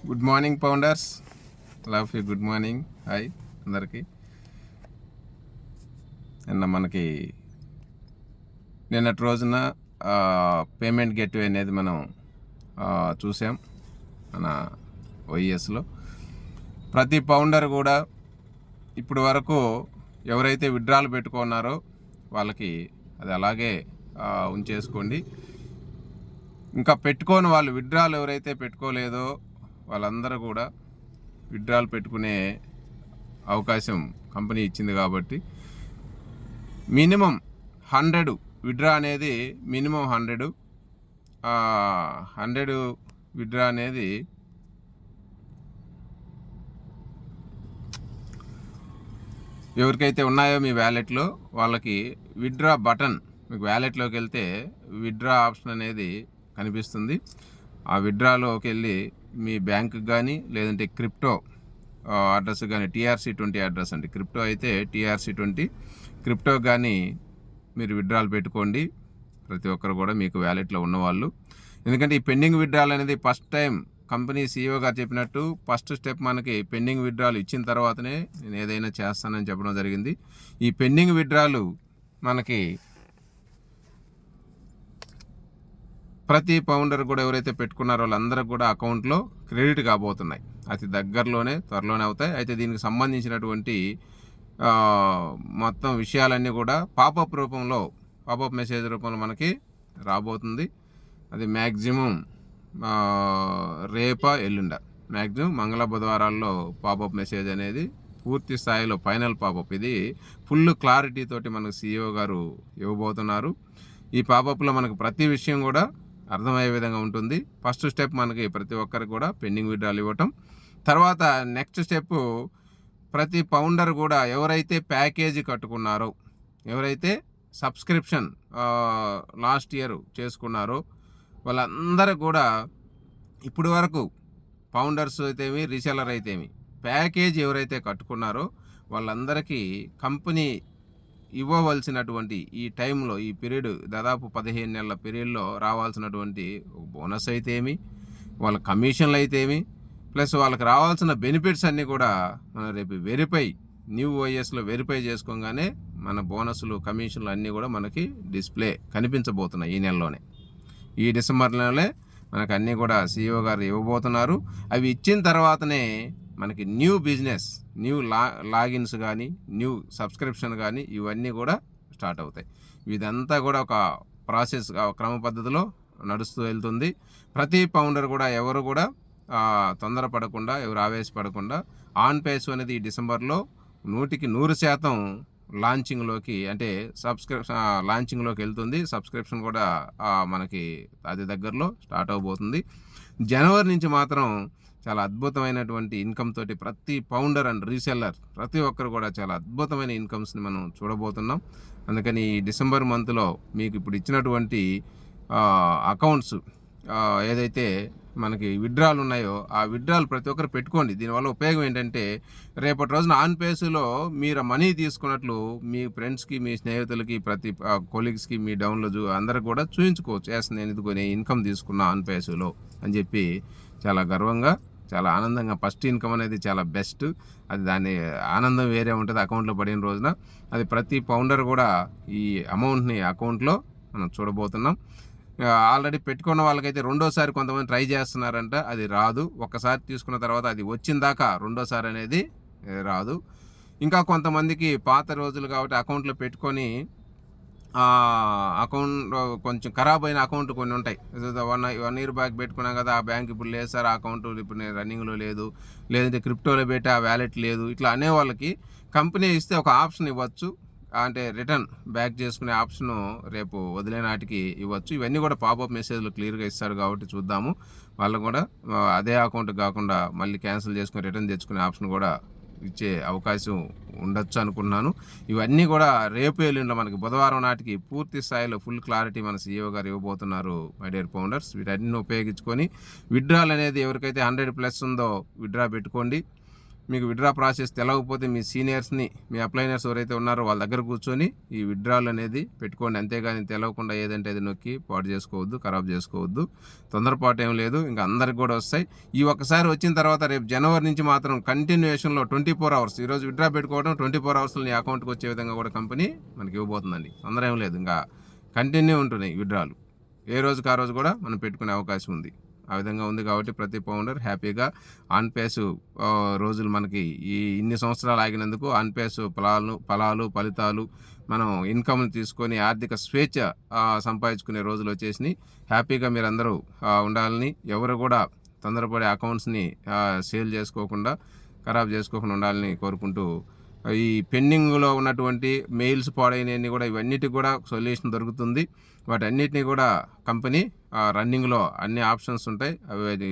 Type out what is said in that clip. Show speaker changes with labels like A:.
A: Good morning founders, love you. Good morning, hi అందరికీ. నిన్నటి రోజున పేమెంట్ గేట్వే అనేది మనం చూసాం మన వైఎస్లో. ప్రతి ఫౌండర్ కూడా ఇప్పటి వరకు ఎవరైతే విత్డ్రాలు పెట్టుకున్నారో వాళ్ళకి అది అలాగే ఉంచేసుకోండి. ఇంకా పెట్టుకోని వాళ్ళు, విత్డ్రాలు ఎవరైతే పెట్టుకోలేదో వాళ్ళందరూ కూడా విత్డ్రాలు పెట్టుకునే అవకాశం కంపెనీ ఇచ్చింది కాబట్టి మినిమం 100 విత్డ్రా అనేది మినిమం 100 విత్డ్రా అనేది ఎవరికైతే ఉన్నాయో మీ వ్యాలెట్లో వాళ్ళకి విత్డ్రా బటన్, మీకు వ్యాలెట్లోకి వెళ్తే విత్డ్రా ఆప్షన్ అనేది కనిపిస్తుంది. ఆ విత్డ్రాలోకి వెళ్ళి మీ బ్యాంకుకి కానీ లేదంటే క్రిప్టో అడ్రస్ కానీ, TRC20 అడ్రస్ అండి. క్రిప్టో అయితే TRC20 క్రిప్టో కానీ మీరు విత్డ్రాలు పెట్టుకోండి, ప్రతి ఒక్కరు కూడా మీకు వ్యాలెట్లో ఉన్నవాళ్ళు. ఎందుకంటే ఈ పెండింగ్ విత్డ్రాల్ అనేది ఫస్ట్ టైం కంపెనీ CEO గారు చెప్పినట్టు ఫస్ట్ స్టెప్ మనకి పెండింగ్ విత్డ్రాల్ ఇచ్చిన తర్వాతనే నేను ఏదైనా చేస్తానని చెప్పడం జరిగింది. ఈ పెండింగ్ విత్డ్రాలు మనకి ప్రతి ఫౌండర్ కూడా ఎవరైతే పెట్టుకున్నారో వాళ్ళందరూ కూడా అకౌంట్లో క్రెడిట్ కాబోతున్నాయి. అతి త్వరలోనే అవుతాయి. అయితే దీనికి సంబంధించినటువంటి మొత్తం విషయాలన్నీ కూడా పాపప్ మెసేజ్ రూపంలో మనకి రాబోతుంది. అది మ్యాక్సిమం రేపా ఎల్లుండ, మ్యాక్సిమం మంగళ బుధవారాల్లో పాపప్ మెసేజ్ అనేది పూర్తి స్థాయిలో ఫైనల్ పాపప్. ఇది ఫుల్ క్లారిటీ తోటి మనకు CEO గారు ఇవ్వబోతున్నారు. ఈ పాపప్లో మనకు ప్రతి విషయం కూడా అర్థమయ్యే విధంగా ఉంటుంది. ఫస్ట్ స్టెప్ మనకి ప్రతి ఒక్కరికి కూడా పెండింగ్ విత్డ్రాల్ ఇవ్వటం. తర్వాత నెక్స్ట్ స్టెప్ ప్రతి ఫౌండర్ కూడా ఎవరైతే ప్యాకేజీ కట్టుకున్నారో, ఎవరైతే సబ్స్క్రిప్షన్ లాస్ట్ ఇయర్ చేసుకున్నారో వాళ్ళందరూ కూడా ఇప్పుడు వరకు ఫౌండర్స్ అయితేమి, రీసెలర్ అయితేమి, ప్యాకేజ్ ఎవరైతే కట్టుకున్నారో వాళ్ళందరికీ కంపెనీ ఇవ్వవలసినటువంటి ఈ టైంలో, ఈ పీరియడ్ దాదాపు 15 నెలల పీరియడ్లో రావాల్సినటువంటి బోనస్ అయితేమి, వాళ్ళ కమిషన్లు అయితేమి, ప్లస్ వాళ్ళకి రావాల్సిన బెనిఫిట్స్ అన్నీ కూడా మనం రేపు న్యూ OSలో వెరిఫై చేసుకోగానే మన బోనస్లు, కమిషన్లు అన్నీ కూడా మనకి డిస్ప్లే కనిపించబోతున్నాయి. ఈ నెలలోనే, ఈ డిసెంబర్ నెలలోనే మనకు అన్నీ కూడా CEO గారు ఇవ్వబోతున్నారు. అవి ఇచ్చిన తర్వాతనే మనకి న్యూ బిజినెస్, న్యూ లాగిన్స్ కానీ, న్యూ సబ్స్క్రిప్షన్ కానీ ఇవన్నీ కూడా స్టార్ట్ అవుతాయి. ఇదంతా కూడా ఒక ప్రాసెస్, క్రమ పద్ధతిలో నడుస్తూ వెళ్తుంది. ప్రతి ఫౌండర్ కూడా ఎవరు కూడా తొందరపడకుండా, ఎవరు ఆవేశపడకుండా, ఆన్ పేస్ అనేది ఈ డిసెంబర్లో 100% లాంచింగ్లోకి, అంటే లాంచింగ్లోకి వెళ్తుంది. సబ్స్క్రిప్షన్ కూడా మనకి అది దగ్గరలో స్టార్ట్ అవబోతుంది. జనవరి నుంచి మాత్రం చాలా అద్భుతమైనటువంటి ఇన్కమ్ తోటి ప్రతి ఫౌండర్ అండ్ రీసెల్లర్ ప్రతి ఒక్కరు కూడా చాలా అద్భుతమైన ఇన్కమ్స్ని మనం చూడబోతున్నాం. అందుకని ఈ డిసెంబర్ మంత్లో మీకు ఇప్పుడు ఇచ్చినటువంటి అకౌంట్స్ ఏదైతే మనకి విత్డ్రాలు ఉన్నాయో ఆ విత్డ్రాలు ప్రతి ఒక్కరు పెట్టుకోండి. దీనివల్ల ఉపయోగం ఏంటంటే రేపటి రోజున ఆన్ పేస్లో మీరు మనీ తీసుకున్నట్లు మీ ఫ్రెండ్స్కి, మీ స్నేహితులకి, ప్రతి కొలీగ్స్కి, మీ డౌన్లో అందరికి కూడా చూపించుకోవచ్చు. నేను ఇదిగోని ఇన్కమ్ తీసుకున్నా ఆన్ పేస్లో అని చెప్పి చాలా గర్వంగా, చాలా ఆనందంగా. ఫస్ట్ ఇన్కమ్ అనేది చాలా బెస్ట్. అది దాని ఆనందం వేరే ఉంటుంది అకౌంట్లో పడిన రోజున. అది ప్రతి ఫౌండర్ కూడా ఈ అమౌంట్ని అకౌంట్లో మనం చూడబోతున్నాం. ఆల్రెడీ పెట్టుకున్న వాళ్ళకైతే రెండోసారి కొంతమంది ట్రై చేస్తున్నారంట, అది రాదు. ఒక్కసారి తీసుకున్న తర్వాత అది వచ్చిన దాకా రెండోసారి అనేది రాదు. ఇంకా కొంతమందికి పాత రోజులు కాబట్టి అకౌంట్లో పెట్టుకొని అకౌంట్ కొంచెం ఖరాబ్ అయిన అకౌంట్ కొన్ని ఉంటాయి. 1 year బ్యాక్ పెట్టుకున్నాం కదా, ఆ బ్యాంక్ ఇప్పుడు లేదు సార్, ఆ అకౌంట్ ఇప్పుడు నేను రన్నింగ్లో లేదు, లేదంటే క్రిప్టోలో పెట్టి ఆ వ్యాలెట్ లేదు, ఇట్లా అనే వాళ్ళకి కంపెనీ ఇస్తే ఒక ఆప్షన్ ఇవ్వచ్చు. అంటే రిటర్న్ బ్యాక్ చేసుకునే ఆప్షన్ రేపు వదిలే నాటికి ఇవ్వచ్చు. ఇవన్నీ కూడా పాపప్ మెసేజ్లు క్లియర్గా ఇస్తారు కాబట్టి చూద్దాము. వాళ్ళు కూడా అదే అకౌంట్ కాకుండా మళ్ళీ క్యాన్సిల్ చేసుకుని రిటర్న్ తెచ్చుకునే ఆప్షన్ కూడా ఇచ్చే అవకాశం ఉండొచ్చు అనుకున్నాను. ఇవన్నీ కూడా రేపు ఎల్లుండిలో మనకి బుధవారం నాటికి పూర్తి స్థాయిలో ఫుల్ క్లారిటీ మన CEO గారు ఇవ్వబోతున్నారు. మై డియర్ ఫౌండర్స్, వీటన్ని ఉపయోగించుకొని విత్డ్రాల్ అనేది ఎవరికైతే 100+ ఉందో విత్డ్రా పెట్టుకోండి. మీకు విత్డ్రా ప్రాసెస్ తెలవకపోతే మీ సీనియర్స్ని, మీ అప్లైనర్స్ ఎవరైతే ఉన్నారో వాళ్ళ దగ్గర కూర్చొని ఈ విత్డ్రాల్ అనేది పెట్టుకోండి. అంతేగాని తెలవకుండా ఏదంటే అది నొక్కి పాడు చేసుకోవద్దు, ఖరాబ్ చేసుకోవద్దు. తొందరపాటు ఏం లేదు, ఇంకా అందరికి కూడా వస్తాయి. ఈ ఒక్కసారి వచ్చిన తర్వాత రేపు జనవరి నుంచి మాత్రం కంటిన్యూషన్లో 24 అవర్స్, ఈరోజు విత్డ్రా పెట్టుకోవడం 24 అవర్స్లో నీ అకౌంట్కి వచ్చే విధంగా కూడా కంపెనీ మనకి ఇవ్వబోతుందండి. తొందర ఏం లేదు, ఇంకా కంటిన్యూ ఉంటున్నాయి విత్డ్రాలు. ఏ రోజుకి ఆ రోజు కూడా మనం పెట్టుకునే అవకాశం ఉంది. ఆ విధంగా ఉంది కాబట్టి ప్రతి ఫౌండర్ హ్యాపీగా ఆన్ పేస్ రోజులు మనకి ఈ ఇన్ని సంవత్సరాలు ఆగినందుకు ఆన్ పేస్ ఫలాలు ఫలితాలు మనం ఇన్కమ్ని తీసుకొని ఆర్థిక స్వేచ్ఛ సంపాదించుకునే రోజులు వచ్చేసినాయి. హ్యాపీగా మీరందరూ ఉండాలని, ఎవరు కూడా తొందరపడే అకౌంట్స్ని సేల్ చేసుకోకుండా, ఖరాబ్ చేసుకోకుండా ఉండాలని కోరుకుంటూ, ఈ పెండింగ్లో ఉన్నటువంటి మెయిల్స్ పాడైనవన్నీ కూడా ఇవన్నిటికి కూడా సొల్యూషన్ దొరుకుతుంది. వాటన్నిటిని కూడా కంపెనీ రన్నింగ్లో అన్ని ఆప్షన్స్ ఉంటాయి, అవి